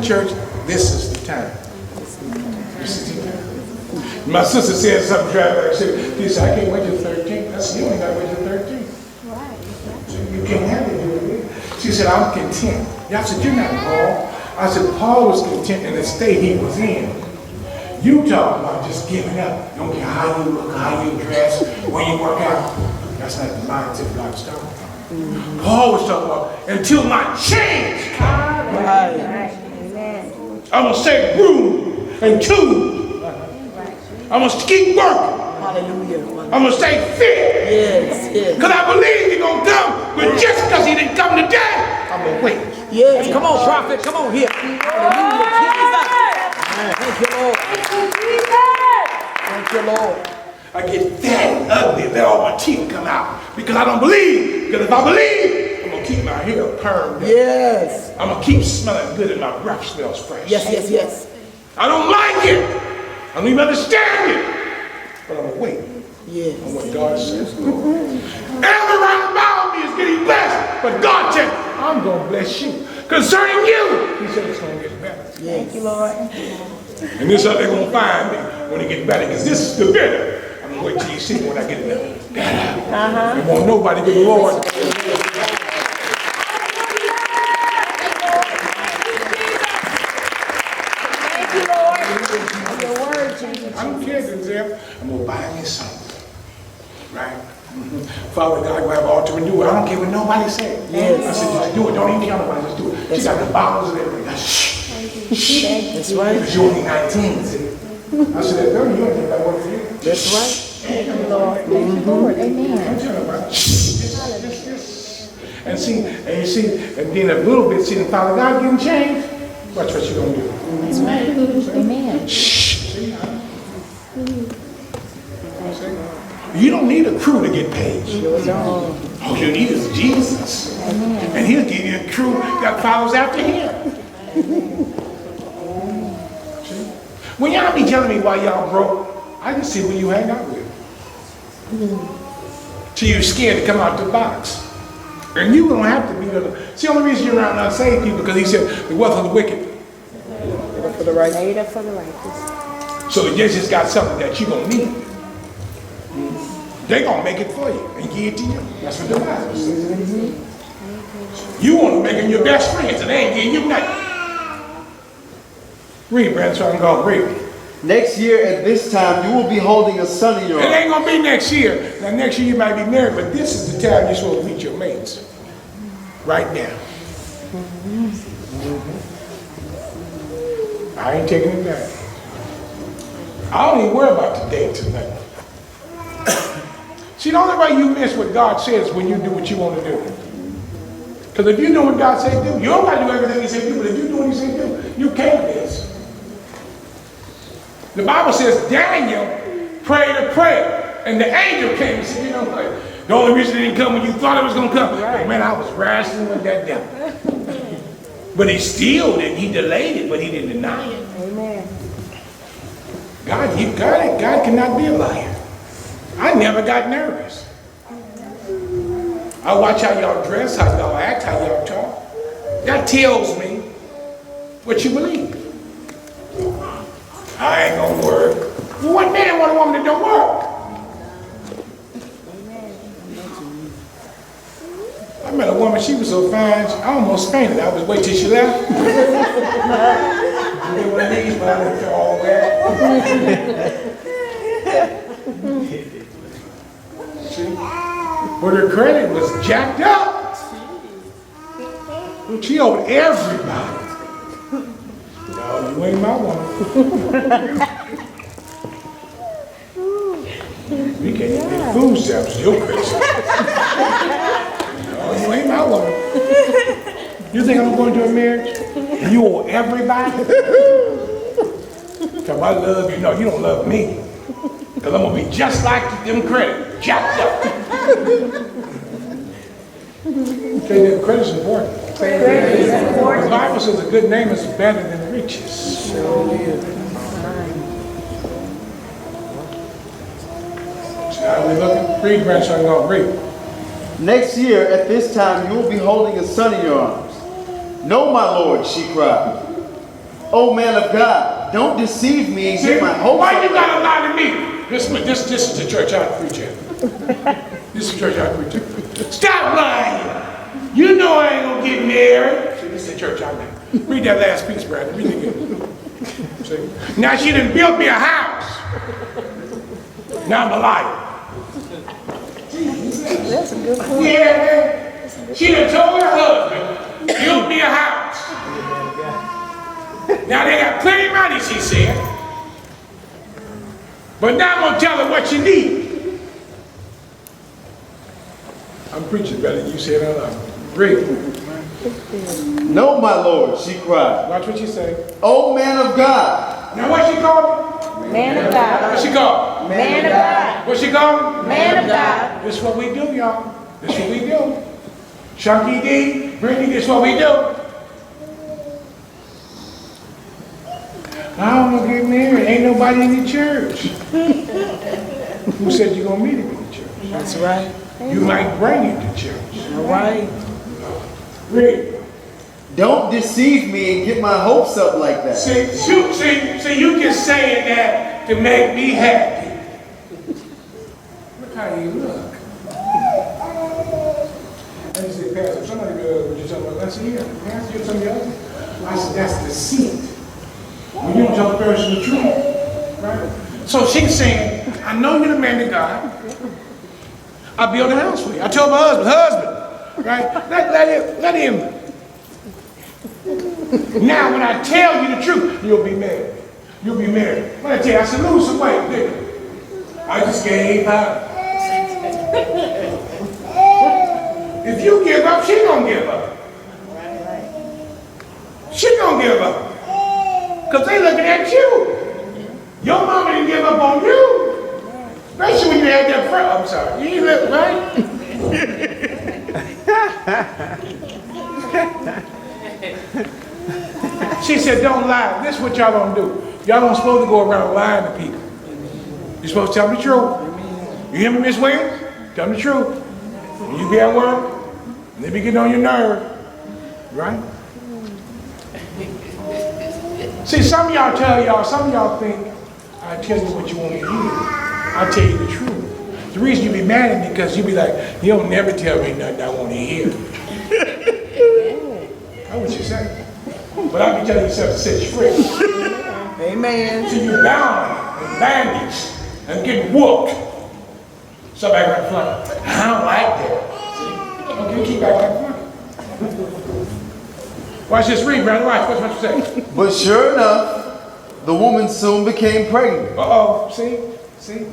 church, this is the time. This is the time. My sister said something driving. She said, I can't wait till 13. I said, you only got to wait till 13. Right. You can't have it. She said, I'm content. I said, you're not Paul. I said, Paul was content in the state he was in. You talking about just giving up. Don't care how you look, how you dress, where you work out. That's not the mindset God was talking about. Paul was talking about, until my change comes. Right. I'm going to say room and two. I'm going to keep working. Hallelujah. I'm going to stay fit. Yes, yes. Because I believe he's going to come. But just because he didn't come today, I'm going to wait. Yes. Come on, prophet. Come on here. Hallelujah. Jesus. Thank you, Lord. Thank you, Lord. I get fat and ugly, let all my teeth come out. Because I don't believe. Because if I believe, I'm going to keep my hair permed. Yes. I'm going to keep smelling good and my breath smells fresh. Yes, yes, yes. I don't like it. I don't even understand it. But I'm going to wait. Yes. On what God says. Everyone around me is getting blessed. But God said, I'm going to bless you. Concerning you, he said it's going to get better. Yes. Thank you, Lord. And this is how they're going to find me when it gets better. Because this is the better. I'm going to wait till you see when I get better. I won't nobody get the Lord. I'm kidding, Zeb. I'm going to buy me something. Right? Father God, we have altar and do it. I don't care what nobody says. Yes. I said, just do it. Don't even tell nobody. Just do it. She got the bottles and everything. Shh. Shh. That's right. Because you're only 19, see? I said, that girl, you don't think that works for you. That's right. Thank you, Lord. Thank you, Lord. Amen. Don't tell nobody. Shh. And see, and you see, and then a little bit, see, the Father God getting changed. Watch what you're going to do. That's right. Amen. Shh. You don't need a crew to get paid. All you need is Jesus. And he'll give you a crew that follows after him. When y'all be telling me why y'all broke, I can see who you hang out with. So you're scared to come out the box. And you don't have to be the... See, the only reason you're around unsaved people because he said the wealth of the wicked. For the right. Laid up for the righteous. So you just got something that you're going to need. They're going to make it for you and give it to you. That's what the Bible says. You want to make them your best friends and they ain't giving you nothing. Read, Brandon, so I can go read. Next year at this time, you will be holding a son in your It ain't going to be next year. Now, next year you might be married, but this is the time you're supposed to meet your mates. Right now. I ain't taking it back. I don't even worry about the date tonight. See, the only way you miss what God says when you do what you want to do. Because if you do what God says do, you don't got to do everything he said do, but if you do what he said do, you can't miss. The Bible says Daniel prayed a prayer, and the angel came and said, you know, like, the only reason it didn't come when you thought it was going to come. Right. Man, I was wrestling with that devil. But he still didn't. He delayed it, but he didn't deny it. Amen. God, you got it. God cannot be a liar. I never got nervous. I watch how y'all dress, how y'all act, how y'all talk. That tells me what you believe. I ain't gonna work. Well, what man want a woman that don't work? I met a woman, she was so fine, I almost fainted. I was waiting till she left. You one of these, but I looked all wet. See? But her credit was jacked up. She owed everybody. No, you ain't my woman. We can't even get food stamps. You're crazy. No, you ain't my woman. You think I'm going to a marriage? You owe everybody? Because I love you. No, you don't love me. Because I'm going to be just like them credit. Jacked up. Okay, the credit's important. The Bible says a good name is better than riches. How are we looking? Read, grandson, go read. Next year at this time, you will be holding a son in your arms. No, my lord, she cried. Oh man of God, don't deceive me and get my hopes Why you up. gotta lie to me? This is the church I preach at. This is the church I preach at. Stop lying. You know I ain't gonna get married. See, this is the church I'm at. Read that last piece, Brandon. Read it again. See? Now she done built me a house. Now I'm a liar. That's a good point. Yeah, man. She done told her husband, build me a house. Now they got plenty of money, she said. But now I'm gonna tell her what she needs. I'm preaching better than you said out loud. Read. No, my Lord, she cried. Watch what you say. Oh man of God. Now what she called me? Man of God. What she called? Man of God. What she called me? Man of God. This is what we do, y'all. This is what we do. Chunky D, Brittany, this is what we do. I don't want to get married. Ain't nobody in the church. Who said you're going to meet him in the church? That's right. You might bring him to church. All right. Read. Don't deceive me and get my hopes up like that. See, you just saying that to make me happy. Look how you look. I just say, Pastor, somebody what you're talking about. I said, yeah, Pastor, you're something else. I said, that's deceit. When you don't tell the person the truth, right? So she's saying, I know you're the man of God. I'll build a house for you. I told my husband, right? Let him. Now, when I tell you the truth, you'll be married. You'll be married. When I tell you, I said, lose some weight, nigga. I just gave up. If you give up, she gonna give up. She gonna give up. Because they looking at you. Your mama didn't give up on you. Especially when you had that friend. I'm sorry. You look right. She said, don't lie. This is what y'all don't do. Y'all don't supposed to go around lying to people. You're supposed to tell them the truth. You hear me, Miss Williams? Tell them the truth. When you be at work, and they be getting on your nerve. Right? See, some of y'all think, I tell you what you want to hear. I tell you the truth. The reason you be mad at me because you be like, you don't never tell me nothing I want to hear. That's what you say. But I be telling you something to set you free. Amen. So you bound and bandaged and getting whooped. Somebody right in front. I don't like that. See? Okay, keep back right in front. Watch this read, brother. Watch what you say. But sure enough, the woman soon became pregnant. Uh-oh, see?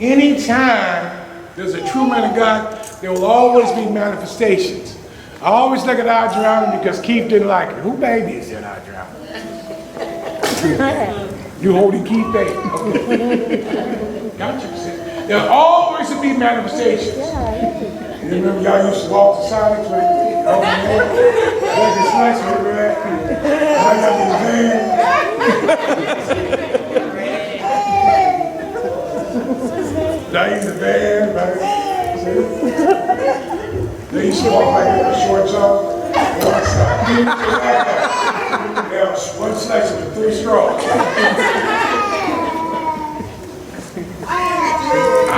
Anytime there's a true man of God, there will always be manifestations. I always look at Adriana because Keith didn't like her. Who baby is that, Adriana? You holding Keith baby. Okay. Gotcha. See? There'll always be manifestations. You remember y'all used to walk to Sonics with oh man, like a slice of that. I got this van. I used the van, right? See? They used to walk like that with shorts on. There was one slice with 3 straws. I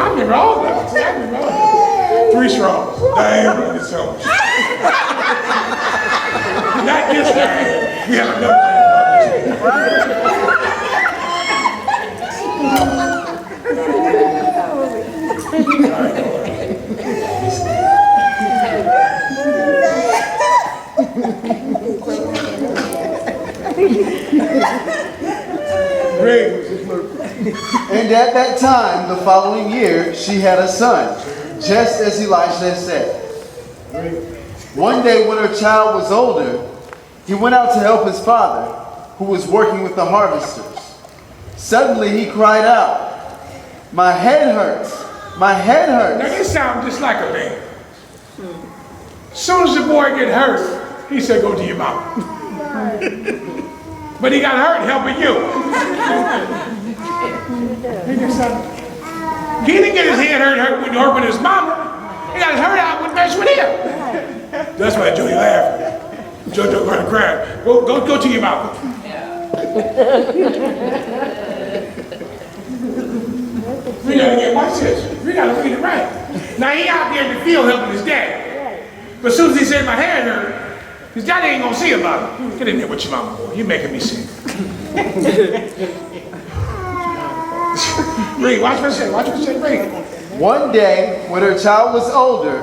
remember all of that. See, I remember all of that. 3 straws. Damn, brother, so much. Not this time. We have another thing about And at that time, the following year, she had a son, just as Elisha had said. One day when her child was older, he went out to help his father, who was working with the harvesters. Suddenly he cried out, "My head hurts, my head hurts." Now this sounds just like a man. As soon as the boy get hurt, he said, go to your mama. But he got hurt helping you. He didn't get his head hurt when hurt with his mama. He got his hurt out when mess with him. That's why Jody laughed. Jojo going to cry. Go to your mama. We gotta get, watch this. We gotta read it right. Now he out there in the field helping his dad. But as soon as he said my head hurt, his daddy ain't gonna see about it. Get in there with your mama, boy. You're making me sick. Read, watch what it say, watch what it say, read. One day, when her child was older,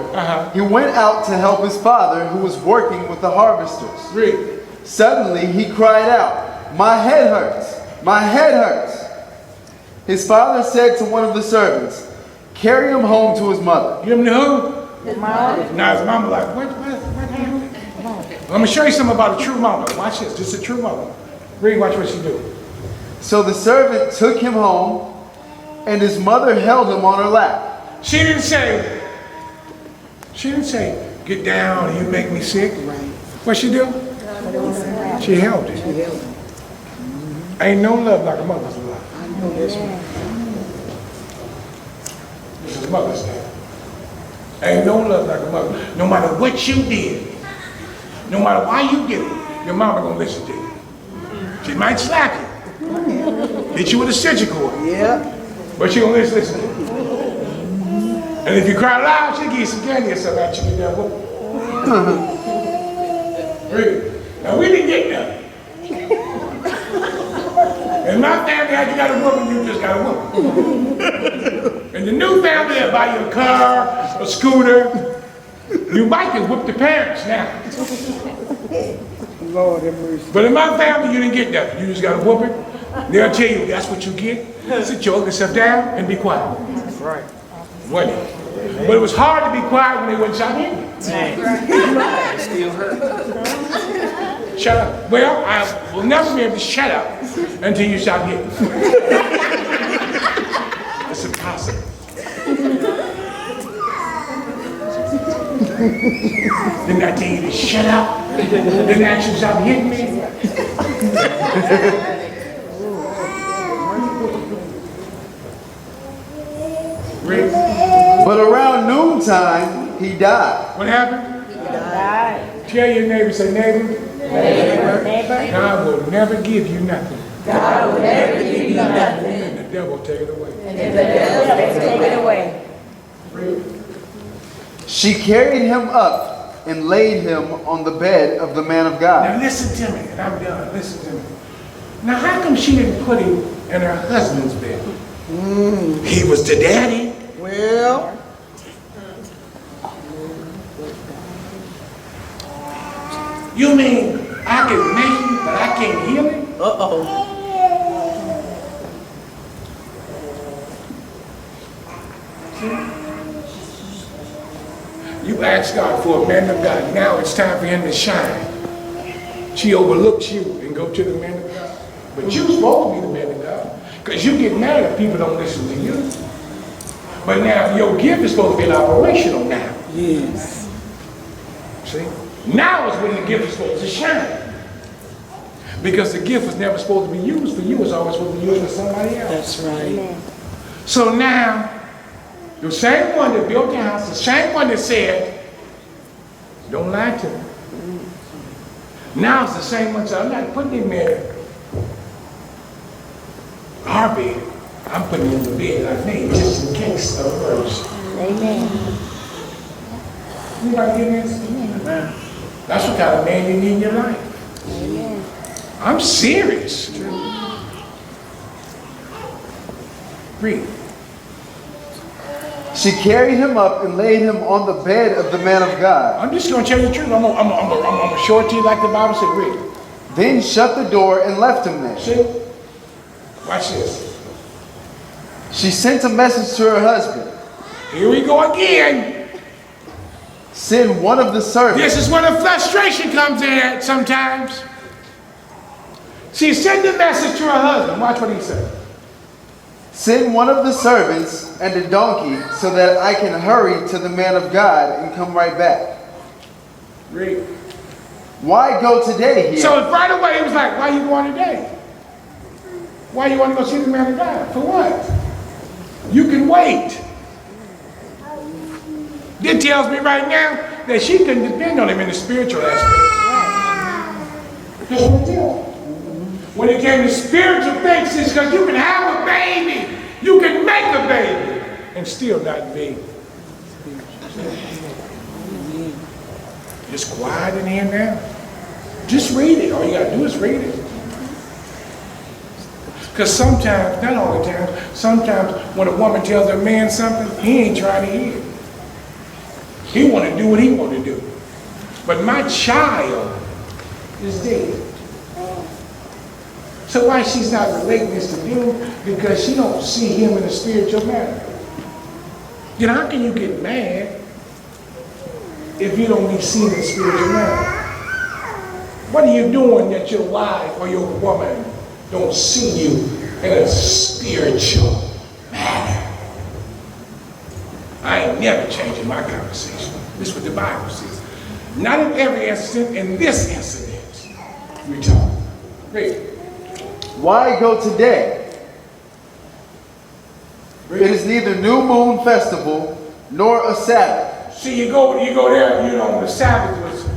he went out to help his father, who was working with the harvesters. Read. Suddenly, he cried out, "My head hurts! My head hurts!" His father said to one of the servants, "Carry him home to his mother." You know who? His mama. Now his mama like, what happened? I'm gonna show you something about a true mama. Watch this, this is a true mama. Read, watch what she do. So the servant took him home, and his mother held him on her lap. She didn't say, get down, you make me sick. Right. What she do? She held it. Ain't no love like a mother's love. I know this one. This is Mother's Day. Ain't no love like a mother. No matter what you did, no matter why you did it, your mama gonna listen to you. She might slap you, hit you with a stitcher cord. Yeah. But she gonna listen to you. And if you cry loud, she'll give you some candy or something after you get done whooping. Really? Now we didn't get nothing. In my family, after you got a whooping, you just got a whooping. In the new family, they'll buy you a car, a scooter. You might can whoop the parents now. Lord have mercy. But in my family, you didn't get nothing. You just got a whooping. They'll tell you that's what you get. Sit your ugly self down and be quiet. That's right. Wasn't it? But it was hard to be quiet when they wouldn't shot in. Still hurt. Shut up. Well, I will never be able to shut up until you stop hitting. It's impossible. Didn't I tell you to shut up? Didn't I ask you to stop hitting me? Rick, But around noontime, he died. what happened? He died. Tell your neighbor, say neighbor, Neighbor. God will never give you nothing. God will never give you nothing. And the devil take it away. And the devil take it away. She carried him up and laid him on the bed of the man of Now God. listen to me, and I'm done. Listen to me. Now how come she didn't put him in her husband's bed? He was the daddy. Well, You mean I can make him, but I can't heal him? You ask God for a man of God. Now it's time for him to shine. She overlooks you and go to the man of God. But you're supposed to be the man of God. Because you get mad if people don't listen to you. But now your gift is supposed to be operational now. yes. See? Now is when the gift is supposed to shine. Because the gift was never supposed to be used for you. It's always supposed to be used for somebody else. That's right. So now, the same one that built the house, the same one that said, don't lie to me. Now it's the same one that said, I'm not putting him in our bed. I'm putting him in the bed I made just in case of emergency. Amen. Anybody get this? Amen. That's what kind of man you need in your life. Amen. I'm serious. Read. She carried him up and laid him on the bed of the man of God. I'm just going to tell you the truth. I'm gonna show it to you like the Bible said. Read. Then shut the door and left him there. See? Watch this. She sent a message to her husband. Here we go again. Send one of the servants. This is where the frustration comes in at sometimes. She sent a message to her husband. Watch what he said. Send one of the servants and a donkey so that I can hurry to the man of God and come right back. Read. Why go today? He So asked. right away he was like, why you going today? Why you want to go see the man of God? For what? You can wait. This tells me right now that she couldn't depend on him in the spiritual aspect. That's what it tells me. When it came to spiritual things, it's because you can have a baby. You can make a baby and still not be. Just quiet in here now. Just read it. All you got to do is read it. Because sometimes, not all the time, sometimes when a woman tells a man something, he ain't trying to hear it. He want to do what he want to do. But my child is dead. So why she's not relating this to you? Because she don't see him in a spiritual manner. Then how can you get mad if you don't be seen in a spiritual manner? What are you doing that your wife or your woman don't see you in a spiritual manner? I ain't never changing my conversation. This is what the Bible says. Not in every incident, in this incident, we talk. Read. Why go today? Read. It is neither new moon festival nor a Sabbath. See, you go there, you know, the Sabbath was